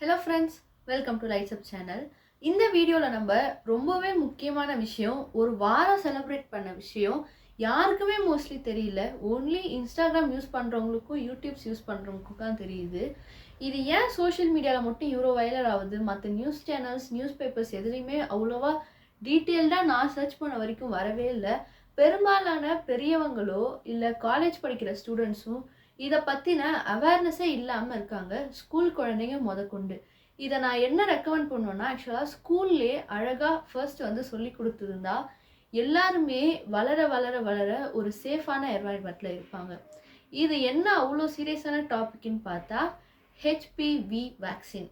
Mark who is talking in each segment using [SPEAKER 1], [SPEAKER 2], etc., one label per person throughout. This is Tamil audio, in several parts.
[SPEAKER 1] Hello friends, welcome to lights up channel. இந்த வீடியோவில் நம்ம ரொம்பவே முக்கியமான விஷயம், ஒரு வாரம் செலிப்ரேட் பண்ண விஷயம் யாருக்குமே மோஸ்ட்லி தெரியல. ஓன்லி இன்ஸ்டாகிராம் யூஸ் பண்ணுறவங்களுக்கும் யூடியூப்ஸ் யூஸ் பண்ணுறவங்களுக்கும் தான் தெரியுது. இது ஏன் சோஷியல் மீடியாவில் மட்டும் இவ்வளோ வைரல் ஆகுது, மற்ற நியூஸ் சேனல்ஸ் நியூஸ் பேப்பர்ஸ் எதுலேயுமே அவ்வளோவா டீட்டெயில்டாக நான் சர்ச் பண்ண வரைக்கும் வரவே இல்லை. பெரும்பாலான பெரியவங்களோ இல்லை காலேஜ் படிக்கிற ஸ்டூடெண்ட்ஸும் இதை பற்றின அவேர்னஸே இல்லாமல் இருக்காங்க, ஸ்கூல் குழந்தைங்க முதற்கொண்டு. இதை நான் என்ன ரெக்கமெண்ட் பண்ணுவேன்னா, ஆக்சுவலாக ஸ்கூல்லே அழகாக ஃபர்ஸ்ட் சொல்லி கொடுத்துருந்தா எல்லாருமே வளர வளர வளர ஒரு சேஃபான என்வாயன்மெண்ட்டில் இருப்பாங்க. இது என்ன அவ்வளோ சீரியஸான டாபிக்னு பார்த்தா ஹெச்பிவி வேக்சின்.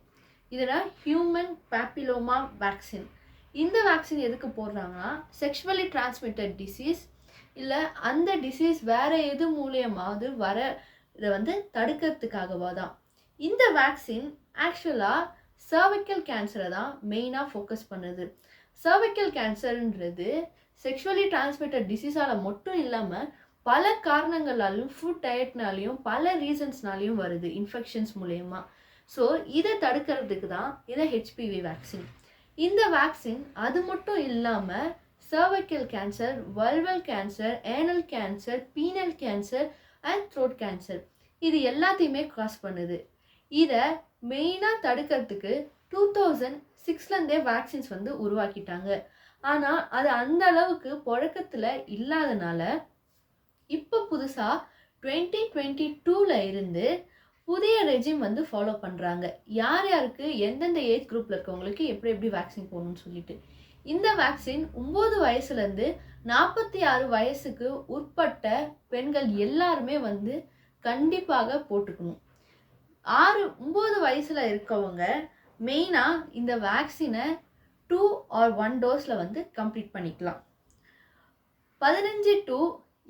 [SPEAKER 1] இதில் ஹியூமன் பேப்பிலோமா வேக்சின். இந்த வேக்சின் எதுக்கு போடுறாங்கன்னா, செக்ஷுவலி டிரான்ஸ்மிட்டட் டிசீஸ் இல்லை அந்த டிசீஸ் வேறு எது மூலியமாவது வர இதை தடுக்கிறதுக்காகவா தான். இந்த வேக்சின் ஆக்சுவலாக சர்விக்கல் கேன்சரை தான் மெயினாக ஃபோக்கஸ் பண்ணுது. சர்விக்கல் கேன்சர்ன்றது செக்ஷுவலி டிரான்ஸ்மிட்டட் டிசீஸால் மட்டும் இல்லாமல் பல காரணங்களாலையும் ஃபுட் டயட்னாலையும் பல ரீசன்ஸ்னாலையும் வருது, இன்ஃபெக்ஷன்ஸ் மூலயமா. ஸோ இதை தடுக்கிறதுக்கு தான் இதை ஹெச்பிவி வேக்சின். இந்த வேக்சின் அது மட்டும் இல்லாமல் cervical cancer, vulval cancer, anal cancer, penal cancer and throat cancer இது எல்லாத்தையுமே காஸ் பண்ணுது. இதை மெயினாக தடுக்கிறதுக்கு 2006 வேக்சின்ஸ் உருவாக்கிட்டாங்க. ஆனால் அது அந்த அளவுக்கு புழக்கத்தில் இல்லாதனால இப்போ புதுசாக 2022 இருந்து புதிய ரெஜிம் ஃபாலோ பண்ணுறாங்க. யார் யாருக்கு எந்தெந்த ஏஜ் குரூப்பில் இருக்கவங்களுக்கு எப்படி எப்படி வேக்சின் போடணும்னு சொல்லிட்டு. இந்த வேக்சின் 9 வயசுலேருந்து 46 வயசுக்கு உட்பட்ட பெண்கள் எல்லாருமே கண்டிப்பாக போட்டுக்கணும். 9 வயசில் இருக்கவங்க மெயினாக இந்த வேக்சினை 2 or 1 டோஸில் கம்ப்ளீட் பண்ணிக்கலாம். 15 to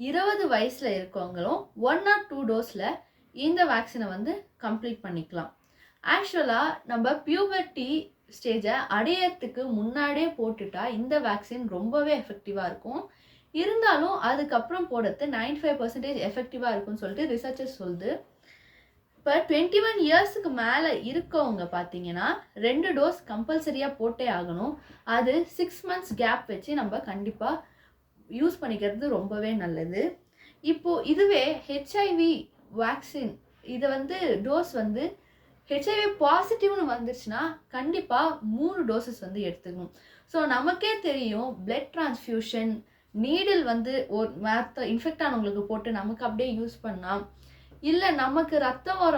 [SPEAKER 1] 20 வயசில் இருக்கவங்களும் 1 or 2 டோஸில் இந்த வேக்சினை கம்ப்ளீட் பண்ணிக்கலாம். ஆக்சுவலாக நம்ம பியூபர்ட்டி ஸ்டேஜை அடையறதுக்கு முன்னாடியே போட்டுட்டா இந்த வேக்சின் ரொம்பவே எஃபெக்டிவாக இருக்கும். இருந்தாலும் அதுக்கப்புறம் போடுறது 95% எஃபெக்டிவாக இருக்கும்னு சொல்லிட்டு ரிசர்ச்சர்ஸ் சொல்லுது. இப்போ 21 இயர்ஸுக்கு மேலே இருக்கவங்க பார்த்தீங்கன்னா 2 டோஸ் கம்பல்சரியாக போட்டே ஆகணும். அது 6 months கேப் வச்சு நம்ம கண்டிப்பாக யூஸ் பண்ணிக்கிறது ரொம்பவே நல்லது. இப்போது இதுவே ஹெச்ஐவி வேக்சின் இதை டோஸ் ஹெச்ஐவி பாசிட்டிவ்னு வந்துருச்சுன்னா கண்டிப்பாக 3 டோசஸ் எடுத்துக்கணும். ஸோ நமக்கே தெரியும், பிளட் டிரான்ஸ்ஃபியூஷன் நீடில் ஒரு மற்ற இன்ஃபெக்ட் ஆனவங்களுக்கு போட்டு நமக்கு அப்படியே யூஸ் பண்ணால், இல்லை நமக்கு ரத்தம் வர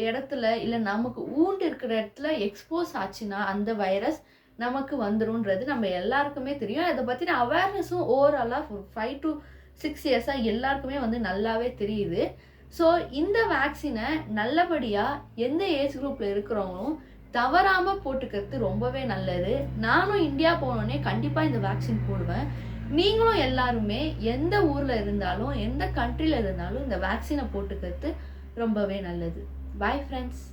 [SPEAKER 1] இடத்துல இல்லை நமக்கு ஊண்டு இருக்கிற இடத்துல எக்ஸ்போஸ் ஆச்சுன்னா அந்த வைரஸ் நமக்கு வந்துரும்ன்றது நம்ம எல்லாருக்குமே தெரியும். இதை பற்றின அவேர்னஸும் ஓவராலாக 5 to 6 இயர்ஸாக எல்லாருக்குமே நல்லாவே தெரியுது. ஸோ இந்த வேக்சினை நல்லபடியாக எந்த ஏஜ் குரூப்பில் இருக்கிறவங்களும் தவறாமல் போட்டுக்கிறது ரொம்பவே நல்லது. நானும் இந்தியா போனோடனே கண்டிப்பாக இந்த வேக்சின் போடுவேன். நீங்களும் எல்லாருமே எந்த ஊரில் இருந்தாலும் எந்த கண்ட்ரியில் இருந்தாலும் இந்த வேக்சினை போட்டுக்கிறது ரொம்பவே நல்லது. Bye friends.